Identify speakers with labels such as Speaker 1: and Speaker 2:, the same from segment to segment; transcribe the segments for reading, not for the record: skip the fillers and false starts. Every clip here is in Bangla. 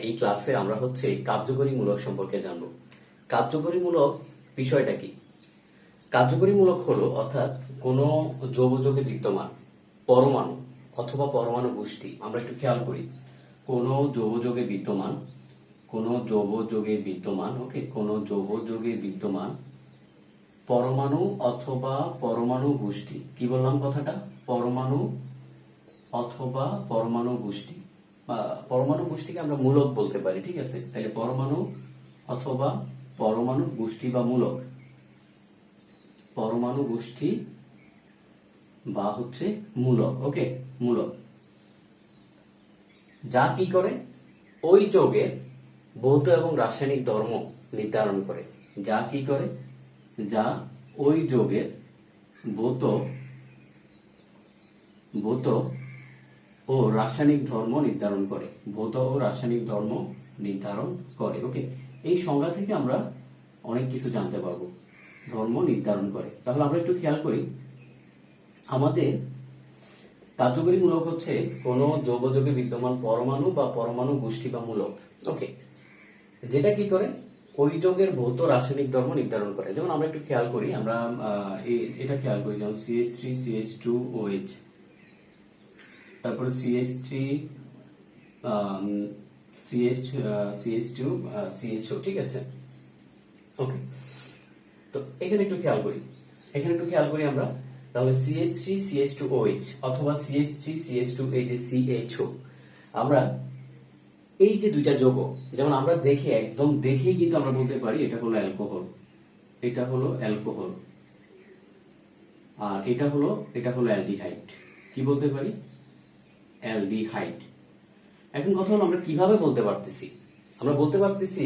Speaker 1: এই ক্লাসে আমরা হচ্ছে কার্যকরী মূলক সম্পর্কে জানব। কার্যকরী মূলক বিষয়টা কি? কার্যকরী মূলক হলো অর্থাৎ কোনো যৌগযোগে বিদ্যমান পরমাণু অথবা পরমাণু গোষ্ঠী। আমরা একটু খেয়াল করি, কোনো যৌগযোগে বিদ্যমান কোনো যৌগযোগে বিদ্যমান পরমাণু অথবা পরমাণু গোষ্ঠী। কি বললাম কথাটা? পরমাণু অথবা পরমাণু গোষ্ঠী, বা পরমাণু গোষ্ঠীকে আমরা মূলক বলতে পারি, ঠিক আছে? তাহলে পরমাণু অথবা পরমাণু গোষ্ঠী বা মূলক, পরমাণু গোষ্ঠী বা হচ্ছে মূলক। ওকে, মূলক যা কি করে? ওই যৌগের ভৌত এবং রাসায়নিক ধর্ম নির্ধারণ করে। যা কি করে? যা ওই যৌগের ভৌত ও রাসায়নিক ধর্ম নির্ধারণ করে। ভৌত ও রাসায়নিক ধর্ম নির্ধারণ করে। ওকে, এই সংজ্ঞা থেকে আমরা অনেক কিছু জানতে পারবো। ধর্ম নির্ধারণ করে। তাহলে আমরা একটু খেয়াল করি, আমাদের কার্যকরী মূলক হচ্ছে কোনো যৌগযোগে বিদ্যমান পরমাণু বা পরমাণু গোষ্ঠী বা মূলক। ওকে, যেটা কি করে? ওই যৌগের ভৌত রাসায়নিক ধর্ম নির্ধারণ করে। যেমন আমরা একটু খেয়াল করি, আমরা এটা খেয়াল করি, যেমন CH3CH2OH, তারপরে CH3 CH2CHO, ঠিক আছে? ওকে, তো এখানে একটু খেয়াল করি আমরা, তাহলে CH3CH2OH অথবা CH3CH2 এই যে CHO, আমরা এই যে দুইটা যৌগ, যেমন আমরা একদম দেখেই কিন্তু আমরা বলতে পারি এটা হলো অ্যালকোহল, আর এটা হলো অ্যালডিহাইড। কি বলতে পারি? অ্যালডিহাইড। এখন কথা হলো আমরা কিভাবে বলতে পারতেছি? আমরা বলতে পারতেছি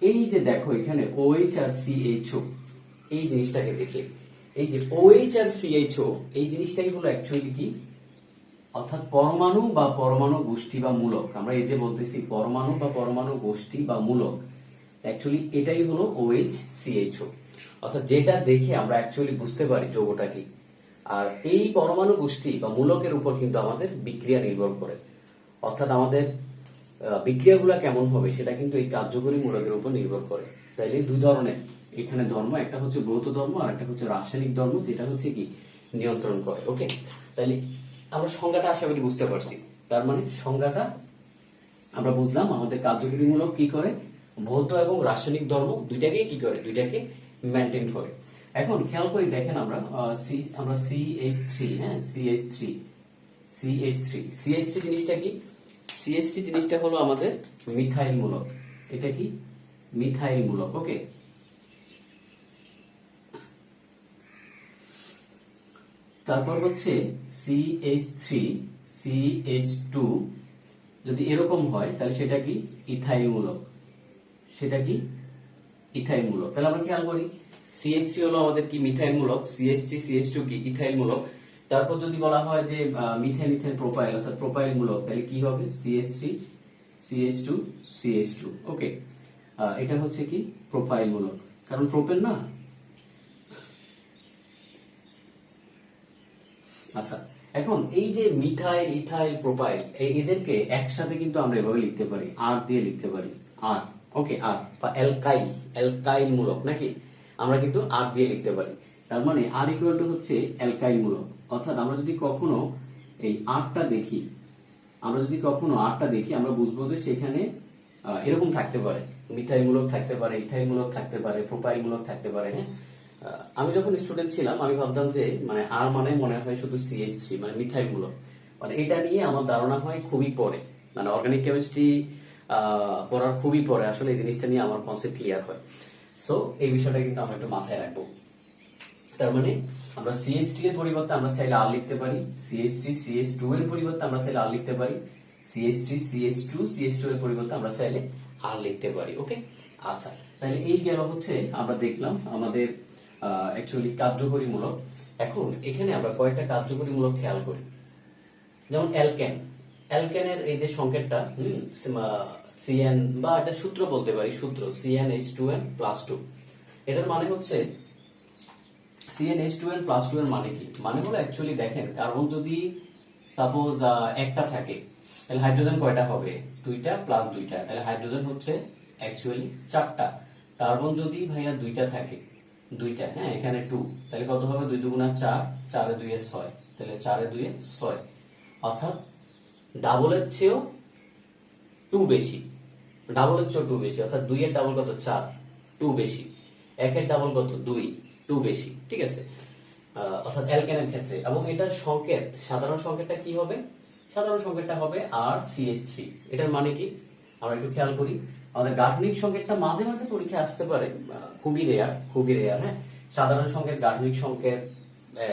Speaker 1: এই যে দেখো এখানে OH আর CHO, এই জিনিসটাকে দেখে, এই যে OH আর CHO এই জিনিসটাই হলো অ্যাকচুয়ালি কি, অর্থাৎ পরমাণু বা পরমাণু গোষ্ঠী বা মূলক। আমরা এই যে বলতেছি পরমাণু বা পরমাণু গোষ্ঠী বা মূলক, অ্যাকচুয়ালি এটাই হলো OH CHO, অর্থাৎ যেটা দেখে আমরা অ্যাকচুয়ালি বুঝতে পারি যৌগটা কি। আর এই পরমাণু গোষ্ঠী বা মূলকের উপর কিন্তু আমাদের বিক্রিয়া নির্ভর করে, অর্থাৎ আমাদের বিক্রিয়াগুলো কেমন হবে সেটা কিন্তু এই কার্যকরী মূলকের উপর নির্ভর করে। তাইলে দুই ধরনের এখানে ধর্ম, একটা হচ্ছে ভৌত ধর্ম আর একটা হচ্ছে রাসায়নিক ধর্ম, যেটা হচ্ছে কি নিয়ন্ত্রণ করে। ওকে, তাইলে আমরা সংজ্ঞাটা আশা করি বুঝতে পারছি। তার মানে সংজ্ঞাটা আমরা বুঝলাম, আমাদের কার্যকরী মূলক কি করে? ভৌত এবং রাসায়নিক ধর্ম দুইটাকে কি করে? দুইটাকে মেনটেন করে। এখন খেয়াল করি, দেখেন আমরা CH3, হ্যাঁ, CH3 জিনিসটা কি? CH3 জিনিসটা হলো আমাদের মিথাইল মূলক। এটা কি? মিথাইল মূলক। ওকে, তারপর হচ্ছে CH3CH2 যদি এরকম হয় তাহলে সেটা কি? ইথাইল মূলক। তাহলে আমরা খেয়াল করি, CH3 হলো আমাদের কি? মিথাইল মূলক। CH3CH2 কি? ইথাইল মূলক। তারপর যদি বলা হয় যে মিথেন প্রোপাইল অর্থাৎ প্রোপাইল মূলক, তাহলে কি হবে? CH3CH2CH2। ওকে, এটা হচ্ছে কি? প্রোপাইল মূলক, কারণ প্রোপেন না। আচ্ছা, এখন এই যে মিথাইল, ইথাইল, প্রোপাইল, এদেরকে একসাথে কিন্তু আমরা এভাবে লিখতে পারি, আর দিয়ে লিখতে পারি, আর। ওকে, আর বা অ্যালকাইল মূলক নাকি, আমরা কিন্তু আর দিয়ে লিখতে পারি। তার মানে আর ইকুয়াল টু হচ্ছে অ্যালকাইল মূলক। অর্থাৎ আমরা যদি কখনো এই আরটা দেখি, আমরা বুঝবো যে সেখানে এরকম থাকতে পারে, মিথাইল মূলক থাকতে পারে, ইথাইল মূলক থাকতে পারে, প্রোপাইল মূলক থাকতে পারে। হ্যাঁ, আমি যখন স্টুডেন্ট ছিলাম আমি ভাবতাম যে মানে আর মানে মনে হয় শুধু CH3 মানে মিথাইল মূলক, মানে এটা নিয়ে আমার ধারণা হয় খুবই পরে, মানে অর্গানিক কেমিস্ট্রি পড়ার খুবই পরে আসলে এই জিনিসটা নিয়ে আমার কনসেপ্ট ক্লিয়ার হয়। সো এই বিষয়টা কিন্তু আমরা একটু মাথায় রাখবো। তার মানে আমরা CH3 এর পরিবর্তে আমরা চাইলে আর লিখতে পারি, CH3CH2 এর পরিবর্তে আমরা চাইলে আর লিখতে পারি, CH3CH2CH2 এর পরিবর্তে আমরা চাইলে আর লিখতে পারি। ওকে, আচ্ছা, তাহলে এই গেল হচ্ছে আমরা দেখলাম আমাদের অ্যাকচুয়ালি কার্যকরী মূলক। এখন এখানে আমরা কয়েকটা কার্যকরী মূলক খেয়াল করি, যেমন অ্যালকেনের এই যে সংকেতটা CN, বা এটা সূত্র বলতে পারি, সূত্র CnH2n+2। এটার মানে হচ্ছে CnH2n+2 এর মানে কি? মানে হলো অ্যাকচুয়ালি দেখেন, কার্বন যদি সাপোজ একটা থাকে তাহলে হাইড্রোজেন কয়টা হবে? দুইটা প্লাস দুইটা, তাহলে হাইড্রোজেন হচ্ছে অ্যাকচুয়ালি চারটা। কার্বন যদি ভাইয়া দুইটা থাকে, দুইটা, হ্যাঁ, এখানে 2, তাহলে কত হবে? 2 দুগুণা 4, 4 এ 2 এ 6, তাহলে 4 এ 2 এ 6, অর্থাৎ ডাবলের চেয়েও 2 বেশি, ডাবলের চেয়েও 2 বেশি, অর্থাৎ 2 এর ডাবল কত? 4, 2 বেশি। 1 এর ডাবল কত? 2, 2 বেশি, ঠিক আছে? অর্থাৎ অ্যালকেনের ক্ষেত্রে। এবং এটার সংকেত, সাধারণ সংকেতটা কি হবে? সাধারণ সংকেতটা হবে RCH3। এটার মানে কি আমরা একটু খেয়াল করি। আমাদের গাঠনিক সংকেতটা মাঝে মাঝে পরীক্ষা আসতে পারে, খুবই রেয়ার, খুবই রেয়ার। হ্যাঁ, সাধারণ সংকেত, গাঠনিক সংকেত,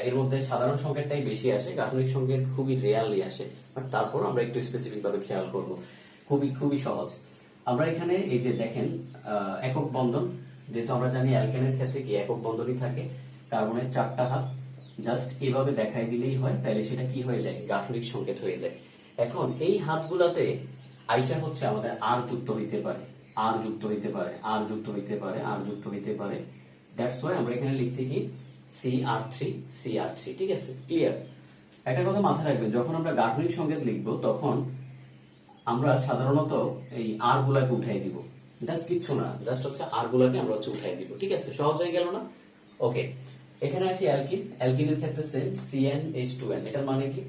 Speaker 1: এর মধ্যে সাধারণ সংকেতটাই বেশি আসে, গাঠনিক সংকেত খুবই রেয়ারলি আসে। বাট তারপর আমরা একটু স্পেসিফিক ভাবে খেয়াল করব। খুবই খুবই সহজ। আমরা এখানে এই যে দেখেন একক বন্ধন, যেহেতু আমরা জানি অ্যালকেনের ক্ষেত্রে কি একক বন্ধনই থাকে, কার্বনের 4টা হাত, জাস্ট এভাবে দেখাই দিলেই হয়, তাহলে সেটা কি হয়ে যায়? গাঠনিক সংকেত হয়ে যায়। এখন এই হাতগুলাতে আইসা হচ্ছে আমাদের আর যুক্ত হইতে পারে, আর যুক্ত হইতে পারে, আর যুক্ত হইতে পারে, আর যুক্ত হইতে পারে। দ্যাটস ওয়াই আমরা এখানে লিখছি কি CR3, CR3, ঠিক আছে? ক্লিয়ার? একটা কথা মাথায় রাখবেন, যখন আমরা গাঠনিক সংকেত লিখবো তখন আমরা সাধারণত এই আর গুলাকে উঠাই দিব, জাস্ট কিচ্ছু না, জাস্ট হচ্ছে আর গুলাকে আমরা হচ্ছে উঠাই দিব, ঠিক আছে? সহজ হয়ে গেল না? ওকে, এখানে আসি অ্যালকিন। অ্যালকিনের ক্ষেত্রে সেম, CnH2n। এটার মানে কি?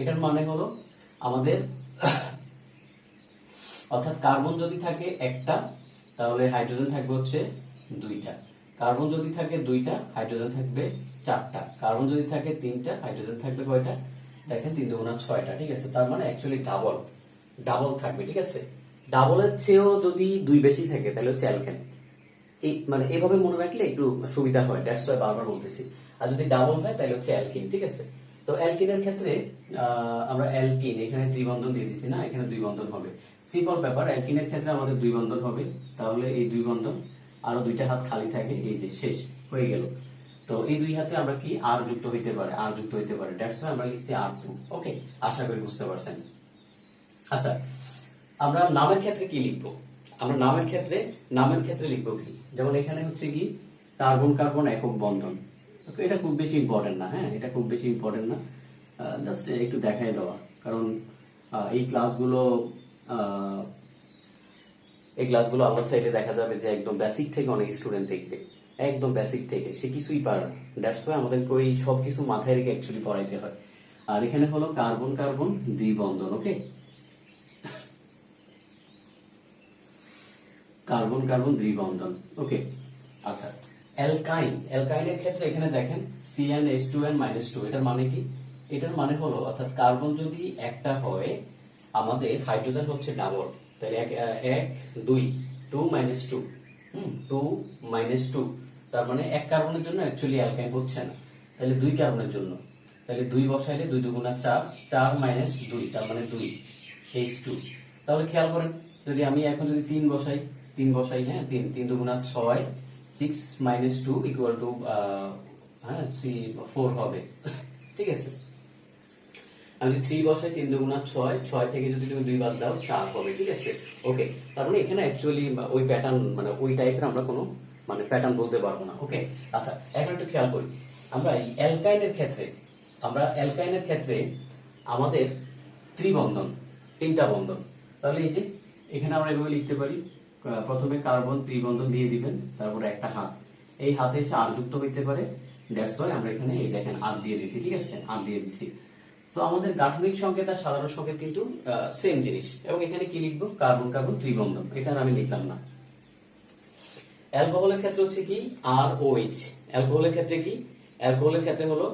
Speaker 1: এটার মানে হলো আমাদের অর্থাৎ কার্বন যদি থাকে একটা, তাহলে হাইড্রোজেন থাকবে হচ্ছে দুইটা। কার্বন যদি থাকে দুইটা, হাইড্রোজেন থাকবে চারটা। কার্বন যদি থাকে তিনটা, হাইড্রোজেন থাকবে কয়টা? দেখেন 3 দুগুণা 6টা, ঠিক আছে? তার মানে অ্যাকচুয়ালি ডাবল, ডাবল থাকবে, ঠিক আছে? ডাবলের চেয়েও যদি 2 বেশি থাকে তাহলে হচ্ছে অ্যালকেন। এই মানে এভাবে মনে রাখলে একটু সুবিধা হয়, দ্যাটস ওয়াই বারবার বলতেছি। আর যদি ডাবল হয় তাহলে হচ্ছে অ্যালকিন, ঠিক আছে? তো অ্যালকিনের ক্ষেত্রে আমরা অ্যালকিন এখানে ত্রিবন্ধন দিয়ে দিছি না, এখানে 2 বন্ধন হবে। সিম্পল ব্যাপার, অ্যালকিনের ক্ষেত্রে আমাদের 2 বন্ধন হবে, তাহলে এই 2 বন্ধন, আরো 2টা হাত খালি থাকে, এই যে শেষ হয়ে গেল। তো এই 2 হাতে আমরা কি আর যুক্ত হইতে পারে, আর যুক্ত হইতে পারে, দ্যাটস ওয়াই আমরা লিখছি R2। ওকে, আশা করি বুঝতে পারছেন। আচ্ছা, আমরা নামের ক্ষেত্রে কি লিখবো? আমরা নামের ক্ষেত্রে লিখবো কি? যেমন এখানে হচ্ছে কি কার্বন কার্বন একক বন্ধন, এটা খুব বেশি ইম্পর্টেন্ট না। হ্যাঁ, এটা খুব বেশি ইম্পর্টেন্ট না, জাস্ট একটু দেখাই দেওয়া। কারণ এই ক্লাসগুলো আল্লাহ চাইলে দেখা যাবে যে একদম বেসিক থেকে অনেক স্টুডেন্ট দেখবে, একদম বেসিক থেকে, সে কিছুই পারে না। দ্যাটস ওয়াই আমাদেরকে ওই সব কিছু মাথায় রেখে অ্যাকচুয়ালি পড়াইতে হয়। আর এখানে হলো কার্বন কার্বন দ্বিবন্ধন। ওকে, কার্বন কার্বন দ্বিবন্ধন। ওকে, আচ্ছা, অ্যালকাইনের ক্ষেত্রে এখানে দেখেন CnH2n-2। এটার মানে কি? এটার মানে হলো অর্থাৎ কার্বন যদি একটা হয়, আমাদের হাইড্রোজেন হচ্ছে ডাবল, তাহলে 1 2, 2 - 2, 2 - 2, তার মানে এক কার্বনের জন্য অ্যাকচুয়ালি অ্যালকাইন হচ্ছে না, তাহলে 2 কার্বনের জন্য, তাহলে 2 বসাইলে 2 দুগুণা 4, 4 - 2, তার মানে 2 H2। তাহলে খেয়াল করেন, যদি আমি এখন যদি 3 বসাই, হ্যাঁ, 3 দুগুণা 6, 6 - 2 ইকুয়াল টু হ্যাঁ 4 হবে, ঠিক আছে? আমি যদি 3 বসাই, 3 দুগুণা 6, 6 থেকে যদি তুমি 2 বাদ দাও 4 হবে, ঠিক আছে? ওকে, তার মানে এখানে অ্যাকচুয়ালি ওই প্যাটার্ন মানে ওই টাইপের আমরা কোনো মানে প্যাটার্ন বলতে পারবো না। ওকে, আচ্ছা, এখন একটু খেয়াল করি, আমরা এই অ্যালকাইনের ক্ষেত্রে আমাদের ত্রিবন্ধন, 3টা বন্ধন। তাহলে এই যে এখানে আমরা এভাবে লিখতে পারি, প্রথমে কার্বন ত্রিবন্ধন দিয়ে দিবেন, তারপরে একটা হাত, এই হাতে এসে আর যুক্ত হইতে পারে, দ্যাটস ওয়াই আমরা এখানে এই দেখেন আর দিয়ে দিছি, ঠিক আছে? আর দিয়ে দিছি। তো আমাদের গাঠনিক সংকেত আর সাধারণ সংকেত কিন্তু সেম জিনিস। এবং এখানে কি লিখবো? কার্বন কার্বন ত্রিবন্ধন, এটা আমি লিখলাম না। অ্যালকোহলের ক্ষেত্রে হচ্ছে কি ROH। অ্যালকোহলের ক্ষেত্রে কি? অ্যালকোহলের ক্ষেত্রে হলো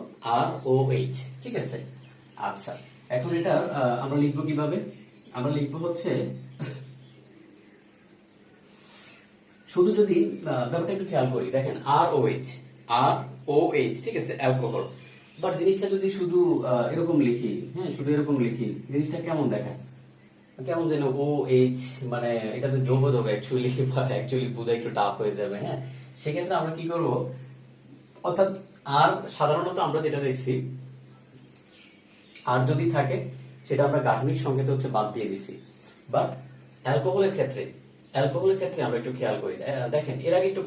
Speaker 1: ROH, ঠিক আছে? আচ্ছা, এখন এটা আমরা লিখবো কিভাবে? আমরা লিখবো হচ্ছে শুধু যদি ব্যাপারটা একটু খেয়াল করি, দেখেন ROH, ঠিক আছে? অ্যালকোহল। বাট জিনিসটা যদি শুধু এরকম লিখি, হ্যাঁ, শুধু এরকম লিখি, জিনিসটা কেমন দেখায়? কেমন যেন OH, মানে এটা তো যোগ অ্যাকচুয়ালি বোঝা একটু টাফ হয়ে যাবে। হ্যাঁ, সেক্ষেত্রে আমরা কি করব? অর্থাৎ আর সাধারণত আমরা যেটা দেখছি, আর যদি থাকে সেটা আমরা গাঠনিক সংকেত হচ্ছে বাদ দিয়ে দিছি। বাট অ্যালকোহলের ক্ষেত্রে আমরা একটু খেয়াল করি, দেখেন এর আগে একটু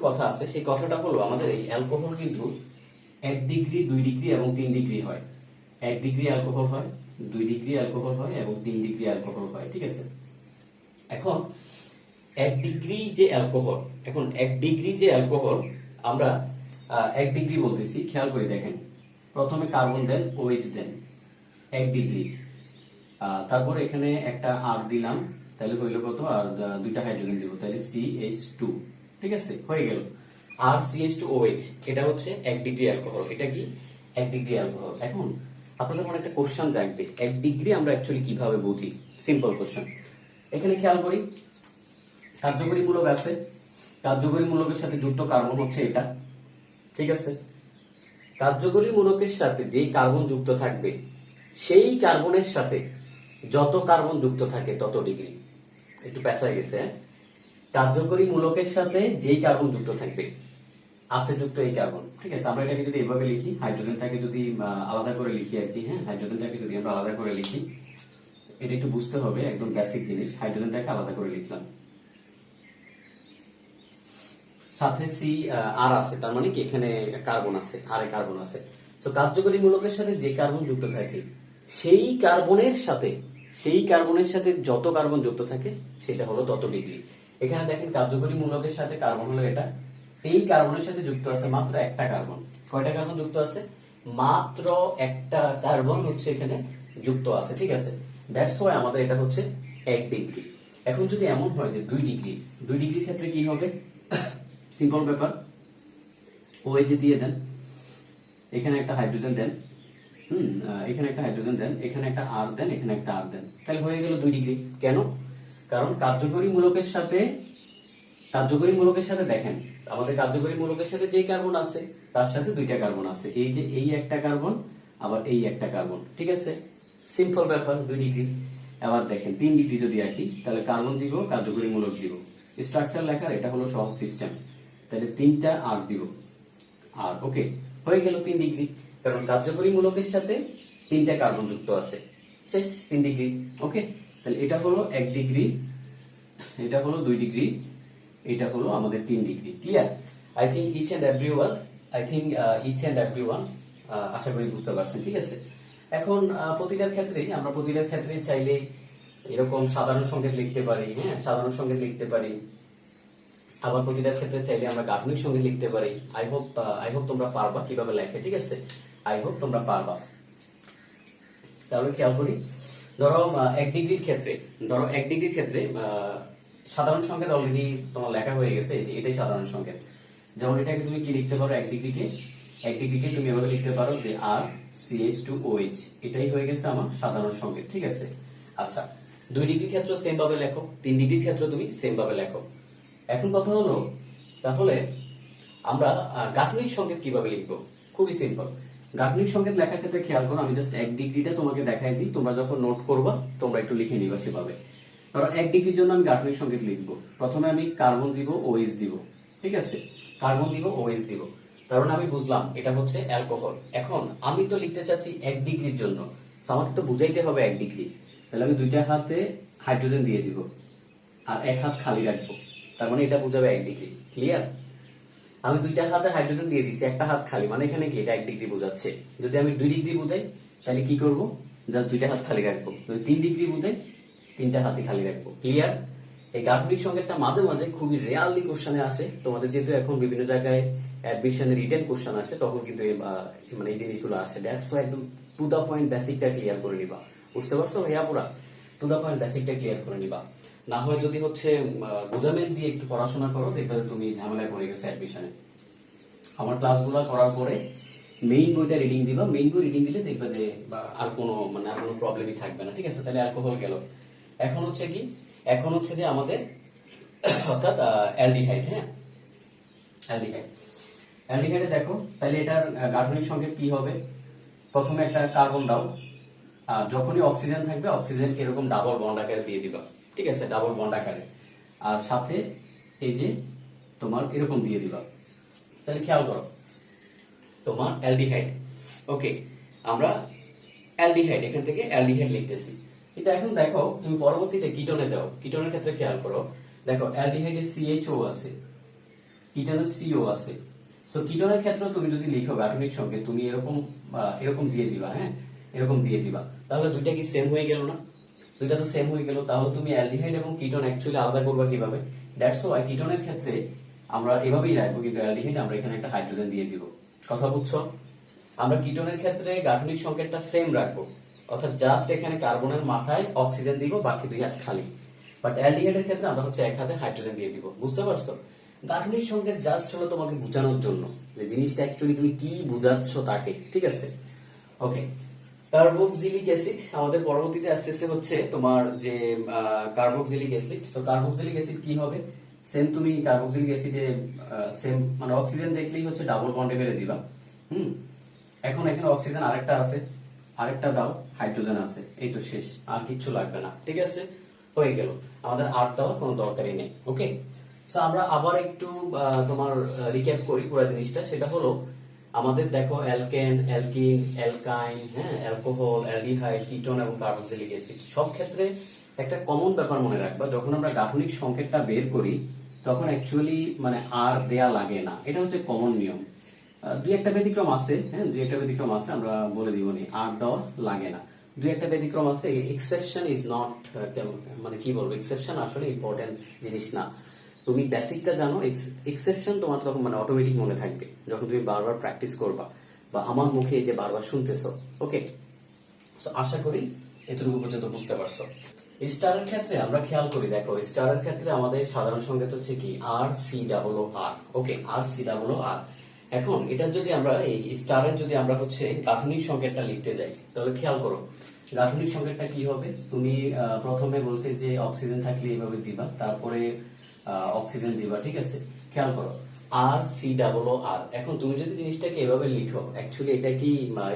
Speaker 1: কথা আছে, সেই কথাটা হলো আমাদের এই অ্যালকোহল কিন্তু 1 ডিগ্রি, 2 ডিগ্রি এবং 3 ডিগ্রি হয়। 1 ডিগ্রি অ্যালকোহল হয়, 2 ডিগ্রি অ্যালকোহল হয় এবং 3 ডিগ্রি অ্যালকোহল হয়, ঠিক আছে। এখন 1 ডিগ্রি যে অ্যালকোহল, এখন 1 ডিগ্রি যে অ্যালকোহল আমরা 1 ডিগ্রি বলতেছি, খেয়াল করে দেখেন। প্রথমে কার্বন দেন, OH দেন, 1 ডিগ্রি। তারপরে এখানে একটা আর দিলাম, তাহলে হইলো কত, আর 2টা হাইড্রোজেন দিব, তাহলে CH2, ঠিক আছে, হয়ে গেল। আর CH2OH, এটা হচ্ছে 1 ডিগ্রি অ্যালকোহল। এটা কি 1 ডিগ্রি অ্যালকোহল। এখন আপনাদের মনে একটা কোশ্চেন জাগবে, 1 ডিগ্রি আমরা অ্যাকচুয়ালি কিভাবে বুঝি? Simple question. এখানে খেয়াল করি, কার্যকরী মূলক আছে, কার্যকরী মূলকের সাথে যুক্ত কার্বন হচ্ছে এটা, ঠিক আছে। কার্যকরী মূলকের সাথে যেই কার্বন যুক্ত থাকবে, সেই কার্বনের সাথে যত কার্বন যুক্ত থাকে তত ডিগ্রি। একটু পেঁচায় গেছে, হ্যাঁ। কার্যকরী মূলকের সাথে যেই কার্বন যুক্ত থাকবে, আছে যুক্ত এই কার্বন, ঠিক আছে। আমরা এটাকে যদি এভাবে লিখি, হাইড্রোজেনটাকে যদি আলাদা করে লিখি আর কি, হ্যাঁ, হাইড্রোজেনটাকে যদি আমরা আলাদা করে লিখি, এটা একটু বুঝতে হবে, একদম বেসিক জিনিস। হাইড্রোজেনটাকে আলাদা করে লিখলাম, সাথে সি আর আছে, তার মানে কি এখানে কার্বন আছে, আরে কার্বন আছে। তো কার্যকরী মূলকের সাথে যে কার্বন যুক্ত থাকে, সেই কার্বনের সাথে যত কার্বন যুক্ত থাকে সেটা হলো তত ডিগ্রি। এখানে দেখেন কার্যকরী মূলকের সাথে কার্বন হলো এটা, এই কার্বনের সাথে যুক্ত আছে মাত্র একটা কার্বন। কয়টা কার্বন যুক্ত আছে? মাত্র একটা কার্বন হচ্ছে এখানে যুক্ত আছে, ঠিক আছে। দ্যাটস ওয়াই আমাদের এটা হচ্ছে 1 ডিগ্রি। এখন যদি এমন হয় যে 2 ডিগ্রি, 2 ডিগ্রির ক্ষেত্রে কি হবে? সিম্পল ব্যাপার, OH দিয়ে দেন, এখানে একটা হাইড্রোজেন দেন, এখানে একটা হাইড্রোজেন দেন, এখানে একটা আর দেন, এখানে একটা আর দেন, তাহলে হয়ে গেল 2 ডিগ্রি। কেন? কারণ কার্যকরী মূলকের সাথে দেখেন, আমাদের কার্যকরী মূলকের সাথে যেই কার্বন আছে তার সাথে 2টা কার্বন আছে, এই যে এই একটা কার্বন, আবার এই একটা কার্বন, ঠিক আছে। সিম্পল ব্যাপার, 2 ডিগ্রি। আবার দেখেন 3 ডিগ্রি যদি আঁকি, তাহলে কার্বন দিব, কার্যকরী মূলক দিব, স্ট্রাকচার লেখার এটা হলো সহজ সিস্টেম। তাহলে 3টা আর দিব, আর ওকে, হয়ে গেল 3 ডিগ্রি। কারণ কার্যকরী মূলকের সাথে 3টা কার্বন যুক্ত আছে, শেষ, 3 ডিগ্রি। ওকে, তাহলে এটা হলো 1 ডিগ্রি, এটা হলো 2 ডিগ্রি, এটা হলো আমাদের 3 degree. Clear? I think each and every one আশা করি বুঝতে পারছেন, ঠিক আছে। এখন প্রতিটার ক্ষেত্রে চাইলে এরকম সাধারণ সংকেত লিখতে পারি, হ্যাঁ, সাধারণ সংকেত লিখতে পারি। আবার প্রতিটার ক্ষেত্রে চাইলে আমরা গাঠনিক সংকেত লিখতে পারি। আই হোপ তোমরা পারবা কিভাবে লেখে, ঠিক আছে। আই হোপ তোমরা পারবা। তাহলে খেয়াল করি, ধরো 1 ডিগ্রির ক্ষেত্রে সাধারণ সংকেত অলরেডি তোমার লেখা হয়ে গেছে, যে এটাই সাধারণ সংকেত। যেমন এটাকে তুমি কি লিখতে পারো, 1 ডিগ্রিকে তুমি এভাবে লিখতে পারো যে আর CH2OH, এটাই হয়ে গেছে আমার সাধারণ সংকেত, ঠিক আছে। আচ্ছা, 2 ডিগ্রির ক্ষেত্রে সেম ভাবে লেখো, 3 ডিগ্রির ক্ষেত্রে তুমি সেম ভাবে লেখো। এখন কথা হলো, তাহলে আমরা গাঠনিক সংকেত কিভাবে লিখবো? খুবই সিম্পল। গাঠনিক সংকেত লেখার ক্ষেত্রে খেয়াল করো, আমি জাস্ট 1 ডিগ্রিটা তোমাকে দেখাই দিই, তোমরা যখন নোট করবা তোমরা একটু লিখে নিবা সেভাবে। ধরো 1 ডিগ্রির জন্য আমি গাঠনিক সংকেত লিখবো, প্রথমে আমি কার্বন দিব, OH দিব, ঠিক আছে, কার্বন দিব, OH দিব, কারণ আমি বুঝলাম এটা হচ্ছে অ্যালকোহল। এখন আমি তো লিখতে চাচ্ছি 1 ডিগ্রির জন্য, আমাকে তো বুঝাইতে হবে 1 ডিগ্রি, তাহলে আমি 2টা হাতে হাইড্রোজেন দিয়ে দিব আর 1 হাত খালি রাখবো, তার মানে এটা বুঝাবে 1 ডিগ্রি। ক্লিয়ার? আমি 2টা হাতে হাইড্রোজেন দিয়ে দিচ্ছি, একটা হাত খালি, মানে এখানে কি এটা 1 ডিগ্রি বোঝাচ্ছে। যদি আমি 2 ডিগ্রি বুঝাই তাহলে কি করব, জাস্ট 2টা হাত খালি রাখবো। যদি 3 ডিগ্রি বুঝাই 3টা হাতই খালি রাখবো। ক্লিয়ার? এই গাঠনিক সংকেতটা মাঝে মাঝে খুবই রেয়ারলি কোশ্চেনে আসে তোমাদের, যেহেতু এখন বিভিন্ন জায়গায় অ্যাডমিশনে রিটেন কোশ্চেন আসে, তখন কিন্তু মানে এই জিনিসগুলো আসে। দ্যাটস ওয়াই একদম টু দা পয়েন্ট বেসিকটা ক্লিয়ার করে নিবা। বুঝতে পারছো ভাইয়া? পুরা টু দা পয়েন্ট বেসিকটা ক্লিয়ার করে নিবা। না হয় যদি হচ্ছে গোজামিল দিয়ে একটু পড়াশোনা করো, দেখবে তুমি ঝামেলায় পড়ে গেছো অ্যাডমিশনে। আমার ক্লাসগুলো করার পরে মেইন বইটা রিডিং দিবা, মেইন বই রিডিং দিলে দেখবে যে আর কোনো প্রবলেমই থাকবে না, ঠিক আছে। তাহলে অ্যালকোহল গেল। এখন হচ্ছে কি, এখন হচ্ছে যে আমাদের অর্থাৎ অ্যালডিহাইড, হ্যাঁ, অ্যালডিহাইডে দেখো, তাহলে এটার গাঠনিক সংকেত কি হবে? প্রথমে একটা কার্বন দাও, আর যখনই অক্সিজেন থাকবে অক্সিজেন এরকম ডাবল বন্ড আকারে দিয়ে দিবা, ঠিক আছে, ডাবল বন্ড আকারে, আর সাথে এই যে তোমার এরকম দিয়ে দিবা। তাহলে খেয়াল করো, তোমার অ্যালডিহাইড, ওকে, আমরা অ্যালডিহাইড, এখান থেকে অ্যালডিহাইড লিখতেছি। কিন্তু এখন দেখো তুমি পরবর্তীতে কিটোনে যাও, কিটোনের ক্ষেত্রে খেয়াল করো, দেখো অ্যালডিহাইডে CHO আছে, কিটোনে CO আছে। সো কিটোনের ক্ষেত্রে তুমি যদি লিখো গাঠনিক সংকেত, তুমি এরকম এরকম দিয়ে দিবা, হ্যাঁ, এরকম দিয়ে দিবা, তাহলে দুইটা কি সেম হয়ে গেল না? দুইটা তো সেম হয়ে গেল। তাহলে তুমি অ্যালডিহাইড এবং কিটোন অ্যাকচুয়ালি আলাদা করবা কিভাবে? দ্যাটস ওয়াই কিটোনের ক্ষেত্রে আমরা এভাবেই রাখবো, কিন্তু অ্যালডিহাইড আমরা এখানে একটা হাইড্রোজেন দিয়ে দিব। কথা বুঝছো? আমরা কিটোনের ক্ষেত্রে গাঠনিক সংকেতটা সেম রাখবো, অর্থাৎ জাস্ট এখানে কার্বনের মাথায় অক্সিজেন দিব, বাকি দুই হাত খালি। বাট অ্যালডিহাইডের ক্ষেত্রে আমরা হচ্ছে এক হাতে হাইড্রোজেন দিয়ে দিব। বুঝতে পারছো? গাঠনিক সংকেত জাস্ট হলো তোমাকে বোঝানোর জন্য যে জিনিসটা অ্যাকচুয়ালি তুমি কি বুঝাচ্ছ তাকে, ঠিক আছে? ওকে, কার্বক্সিলিক অ্যাসিড আমাদের পরবর্তীতে আসতেছে হচ্ছে তোমার যে কার্বক্সিলিক অ্যাসিড। তো কার্বক্সিলিক অ্যাসিড কি হবে? সেম তুমি কার্বক্সিলিক অ্যাসিডে সেম মানে অক্সিজেন দেখলেই হচ্ছে ডাবল বন্ডে মেরে দিবা। হুম, এখন এখানে অক্সিজেন আরেকটা আছে, আরেকটা দাও, হাইড্রোজেন আছে, এই তো শেষ, আর কিচ্ছু লাগবে না। ঠিক আছে, হয়ে গেল, আমাদের আর দেওয়ার কোনো দরকারই নেই। ওকে, সো আমরা আবার একটু তোমার রিক্যাপ করি পুরো জিনিসটা। সেটা হলো আমাদের দেখো অ্যালকেন, অ্যালকিন, অ্যালকাইন, হ্যাঁ, অ্যালকোহল, অ্যালডিহাইড, কিটোন এবং কার্বক্সিলিক অ্যাসিড সব ক্ষেত্রে একটা কমন ব্যাপার মনে রাখবা, যখন আমরা গাঠনিক সংকেতটা বের করি তখন অ্যাকচুয়ালি মানে আর দেয়া লাগে না, এটা হচ্ছে কমন নিয়ম। দুই একটা ব্যতিক্রম আছে, হ্যাঁ, দুই একটা ব্যতিক্রম আছে, আমরা বলে দিব নি, আর দেওয়া লাগে না। দুই একটা ব্যতিক্রম আছে, এক্সেপশন ইজ নট, মানে কি বলবো, এক্সেপশন আসলে ইম্পর্টেন্ট জিনিস না। তুমি বেসিকটা জানো, এক্সেপশন তোমার তখন মানে অটোমেটিক মনে থাকবে যখন তুমি বারবার প্র্যাকটিস করবা, বা আমার মুখে এই যে বারবার শুনতেছো। ওকে, সো আশা করি এতটুকু পর্যন্ত বুঝতে পারছো। স্টারের ক্ষেত্রে আমরা খেয়াল করি, দেখো স্টারের ক্ষেত্রে আমাদের সাধারণ সংকেত হচ্ছে কি আর সি ডাবল ও আর। ওকে, আর সি ডাবল ও আর। এখন এটা যদি আমরা এই স্টারের যদি আমরা হচ্ছে গাঠনিক সংকেতটা লিখতে যাই, তাহলে খেয়াল করো গাঠনিক সংকেতটা কি হবে। তুমি প্রথমে বলছে যে অক্সিজেন থাকলে এইভাবে দিবা, তারপরে অক্সিজেন দিবা, ঠিক আছে? খেয়াল করো আর সি ডাবল ও আর। এখন তুমি যদি জিনিসটাকে এভাবে লিখো, অ্যাকচুয়ালি এটা কি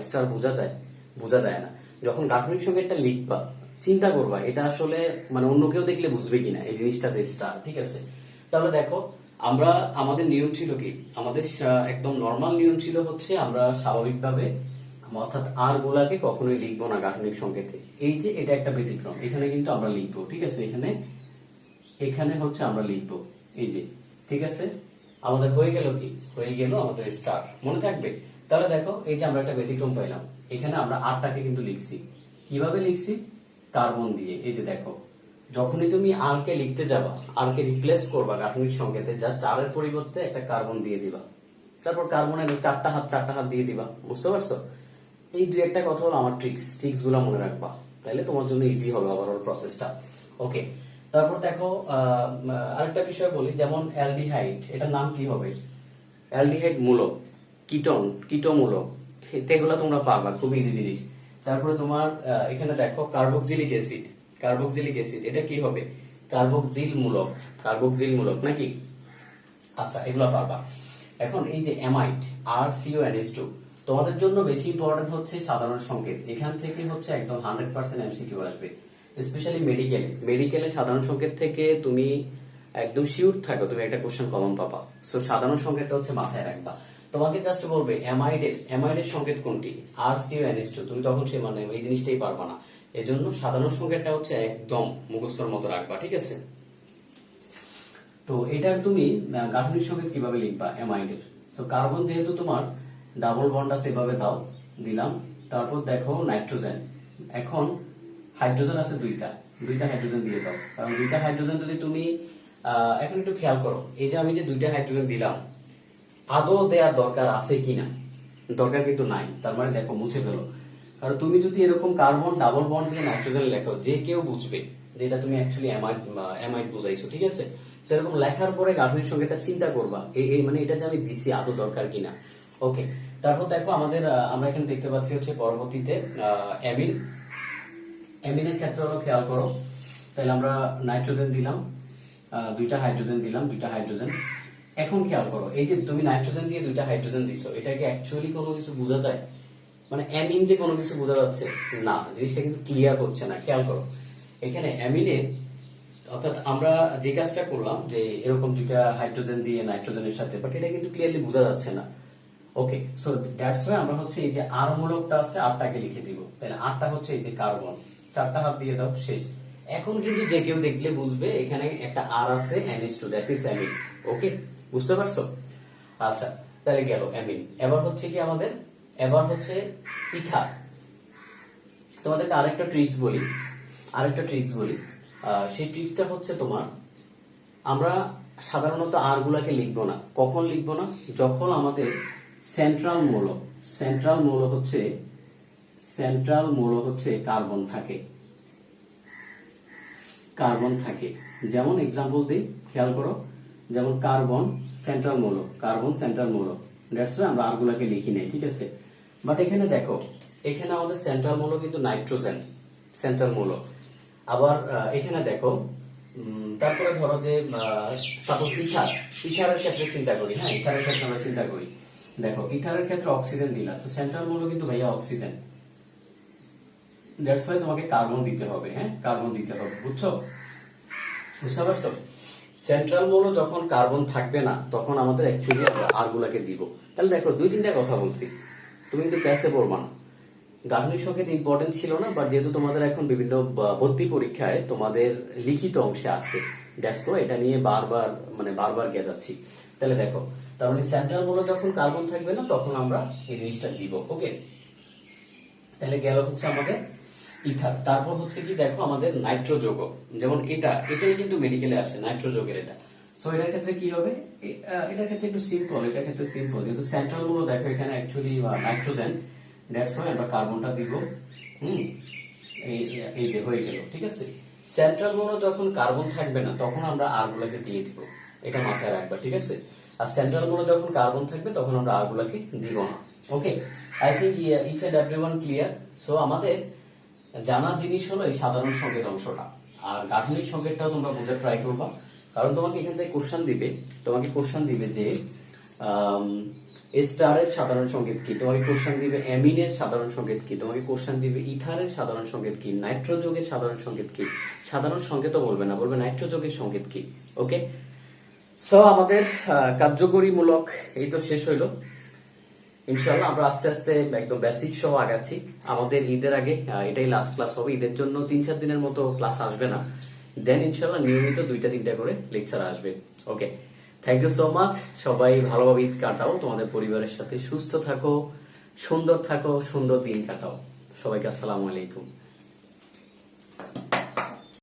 Speaker 1: স্টার বোঝা যায়? বোঝা যায় না। যখন গাঠনিক সংকেতটা লিখবা চিন্তা করবা এটা আসলে মানে অন্য কেউ দেখলে বুঝবে কিনা এই জিনিসটাতে স্টার, ঠিক আছে? তাহলে দেখো আমরা আমাদের নিয়ম ছিল কি, আমাদের একদম নর্মাল নিয়ম ছিল হচ্ছে আমরা স্বাভাবিকভাবে অর্থাৎ আর গুলাকে কখনোই লিখবো না গাঠনিক সংকেতে। এই যে এটা একটা ব্যতিক্রম, এখানে কিন্তু আমরা লিখবো, ঠিক আছে? এখানে এখানে হচ্ছে আমরা লিখবো এই যে, ঠিক আছে? আমাদের হয়ে গেল কি, হয়ে গেল আমাদের স্টার, মনে থাকবে? তাহলে দেখো এই যে আমরা একটা ব্যতিক্রম পাইলাম, এখানে আমরা আরটাকে কিন্তু লিখছি, কিভাবে লিখছি? কার্বন দিয়ে। এই যে দেখো, যখনই তুমি আর কে লিখতে যাবা, আর কে রিপ্লেস করবা গাঠনিক সংকেতে, জাস্ট আর এর পরিবর্তে একটা কার্বন দিয়ে দিবা, তারপর কার্বনের চারটা হাত দিয়ে দিবা। বুঝতে পারছো? এই দুই একটা কথা হলো আমার ট্রিক্স গুলা মনে রাখবা, তাহলে তোমার জন্য ইজি হবে ওভারঅল প্রসেসটা। ওকে, তারপর দেখো আরেকটা বিষয় বলি, যেমন অ্যালডিহাইড, এটার নাম কি হবে? অ্যালডিহাইড মূলক, কিটোমূলক, এগুলো তোমরা পারবা, খুব ইজি জিনিস। তারপরে তোমার এখানে দেখো কার্বক্সিলিক অ্যাসিড, এটা কি হবে? কার্বক্সিল মূলক নাকি? আচ্ছা, এগুলো পারবা। এখন এই যে অ্যামাইড, RCONH2, তোমাদের জন্য বেশি ইম্পর্টেন্ট হচ্ছে সাধারণ সংকেত। এখান থেকে হচ্ছে একদম 100% এমসিকিউ আসবে, স্পেশালি মেডিকেলে সাধারণ সংকেত থেকে তুমি একদম শিওর থাকো তুমি একটা কোশ্চেন কমন পাবা। সো সাধারণ সংকেতটা হচ্ছে মাথায় রাখবা। তোমাকে জাস্ট বলবে অ্যামাইডের সংকেত কোনটি, RCONH2, তুমি তখন সে মানে এই জিনিসটাই পারবা না। এজন্য সাধারণ সংকেতটা হচ্ছে একদম মুখস্থর মতো রাখবা, ঠিক আছে? তো এটার তুমি গাঠনিক সংকেত কিভাবে লিখবা অ্যামাইডের? তো কার্বন যেহেতু তোমার ডাবল বন্ড আছে, এভাবে দাও, দিলাম। তারপর দেখো নাইট্রোজেন, এখন হাইড্রোজেন আছে দুইটা হাইড্রোজেন দিয়ে দাও, কারণ দুইটা হাইড্রোজেন যদি তুমি এখন একটু খেয়াল করো, এই যে আমি যে দুইটা হাইড্রোজেন দিলাম, আদৌ দেওয়ার দরকার আছে কিনা? দরকার কিন্তু নাই, তার মানে দেখো মুছে ফেলো। কারণ তুমি যদি এরকম কার্বন ডাবল বন্ড দিয়ে নাইট্রোজেন লেখো, যে কেউ বুঝবে যে এটা তুমি অ্যাকচুয়ালি অ্যামাইড বুঝাইছো, ঠিক আছে? সেরকম লেখার পরে গাঠনিক সংকেতটা চিন্তা করবা, এই মানে এটা যে আমি দিছি আদৌ দরকার কিনা। ওকে, তারপর দেখো আমাদের আমরা এখানে দেখতে পাচ্ছি হচ্ছে পরবর্তীতে অ্যামিনের ক্ষেত্রে হলো খেয়াল করো, তাহলে আমরা নাইট্রোজেন দিলাম, দুইটা হাইড্রোজেন। এখন খেয়াল করো, এই যে তুমি নাইট্রোজেন দিয়ে দুইটা হাইড্রোজেন দিছো, এটা কি অ্যাকচুয়ালি কোনো কিছু বোঝা যায়? মানে অ্যামিন যে কোনো কিছু বোঝা যাচ্ছে না, জিনিসটা কিন্তু ক্লিয়ার হচ্ছে না। খেয়াল করো এখানে অ্যামিনের, অর্থাৎ আমরা যে কাজটা করলাম যে এরকম দুইটা হাইড্রোজেন দিয়ে নাইট্রোজেনের সাথে, বাট এটা কিন্তু ক্লিয়ারলি বোঝা যাচ্ছে না। ওকে, সো দ্যাটস ওয়াই আমরা হচ্ছে এই যে আর মূলকটা আছে, আরটাকে লিখে দিব, তাহলে আরটা হচ্ছে এই যে কার্বন, চারটা হাত দিয়ে দাও, শেষ। এখন কিন্তু যে কেউ দেখলে বুঝবে এখানে একটা আর আছে, NH2, দ্যাট ইজ অ্যামিন। ওকে, বুঝতে পারছো? আচ্ছা, তাহলে গেল অ্যামিন। এবার হচ্ছে কি আমাদের, এবার হচ্ছে ইথার। তোমাদেরকে আরেকটা ট্রিক্স বলি, সেই ট্রিক্সটা হচ্ছে তোমার, আমরা সাধারণত আর গুলাকে লিখবো না। কখন লিখবো না? যখন আমাদের সেন্ট্রাল মৌল হচ্ছে কার্বন থাকে। যেমন এক্সাম্পল দিই, খেয়াল করো, যেমন কার্বন সেন্ট্রাল মৌল, দ্যাটস ওয়াই আমরা আর গুলাকে লিখি নাই, ঠিক আছে। বাট এখানে দেখো, এখানে আমাদের সেন্ট্রাল মৌল কিন্তু নাইট্রোজেন, সেন্ট্রাল মৌল। আবার এখানে দেখো, তারপরে ধরো যে সাপোজ ইথারের ক্ষেত্রে চিন্তা করি, হ্যাঁ, ইথারের ক্ষেত্রে আমরা চিন্তা করি, দেখো ইথারের ক্ষেত্রে অক্সিজেন দিলা, তো সেন্ট্রাল মৌল কিন্তু ভাইয়া অক্সিজেন, দ্যাটস ওয়াই তোমাকে কার্বন দিতে হবে, হ্যাঁ, কার্বন দিতে হবে, বুঝতে পারছো? সেন্ট্রাল মৌল যখন কার্বন থাকবে না, তখন আমাদের অ্যাকচুয়ালি আর গুলাকে দিব। তাহলে দেখো, 2-3টা কথা বলছি, তুমি কিন্তু প্যাসে পড়বা না। গাঠনিক সংকেত ইম্পর্টেন্ট ছিল না, বাট যেহেতু তোমাদের এখন বিভিন্ন ভর্তি পরীক্ষায় তোমাদের লিখিত অংশে আসে, দ্যাটস ওয়াই এটা নিয়ে বারবার গেজাচ্ছি। তাহলে দেখো, তার মানে সেন্ট্রাল মৌল যখন কার্বন থাকবে না, তখন আমরা এই জিনিসটা দিব, ওকে। তাহলে গেল হচ্ছে আমাদের ইথার। তারপর হচ্ছে কি, দেখো আমাদের নাইট্রো যৌগ, যেমন এটাই কিন্তু মেডিকেলে আসে, নাইট্রো যৌগের এটা। সো এটার ক্ষেত্রে কি হবে? এটার ক্ষেত্রে একটু সিম্পল, যেহেতু সেন্ট্রাল মৌল দেখো এখানে অ্যাকচুয়ালি নাইট্রোজেন, দ্যাটস ওয়াই আমরা কার্বনটা দিব। এই যে হয়ে গেল, ঠিক আছে। সেন্ট্রাল মৌল যখন কার্বন থাকবে না, তখন আমরা আর গুলাকে দিয়ে দিব, এটা মাথায় রাখবা, ঠিক আছে। আর সেন্ট্রাল মৌল যখন কার্বন থাকবে, তখন আমরা আর গুলাকে দিব না, okay. I think each and everyone clear. So আমাদের জানা জিনিস হলো এই সাধারণ সংকেত অংশটা, আর গাঠনিক সংকেতটাও তোমরা বোঝার ট্রাই করবা, কারণ তোমাকে এখান থেকে কোশ্চেন দিবে যে স্টারের সাধারণ সংকেত কি, তোমাকে কোশ্চেন দিবে অ্যামিনের সাধারণ সংকেত কি, তোমাকে কোশ্চেন দিবে ইথারের সাধারণ সংকেত কি, নাইট্রো যৌগের সাধারণ সংকেত কি। সাধারণ সংকেতও বলবে না, বলবে নাইট্রো যৌগের সংকেত কি, ওকে। সো আমাদের কার্যকরীমূলক এই তো শেষ হইলো। ইনশাআল্লাহ আমরা আস্তে আস্তে একদম বেসিক সহ আগাচ্ছি। আমাদের ঈদের আগে এটাই লাস্ট ক্লাস হবে, ঈদের জন্য 3-4 দিনের মতো ক্লাস আসবে না, দেন ইনশাআল্লাহ নিয়মিত 2-3টা করে লেকচার আসবে, okay. Thank you so much. সবাই ভালোভাবে ঈদ কাটাও, তোমাদের পরিবারের সাথে সুস্থ থাকো, সুন্দর থাকো, সুন্দর দিন কাটাও। সবাইকে আসসালামু আলাইকুম।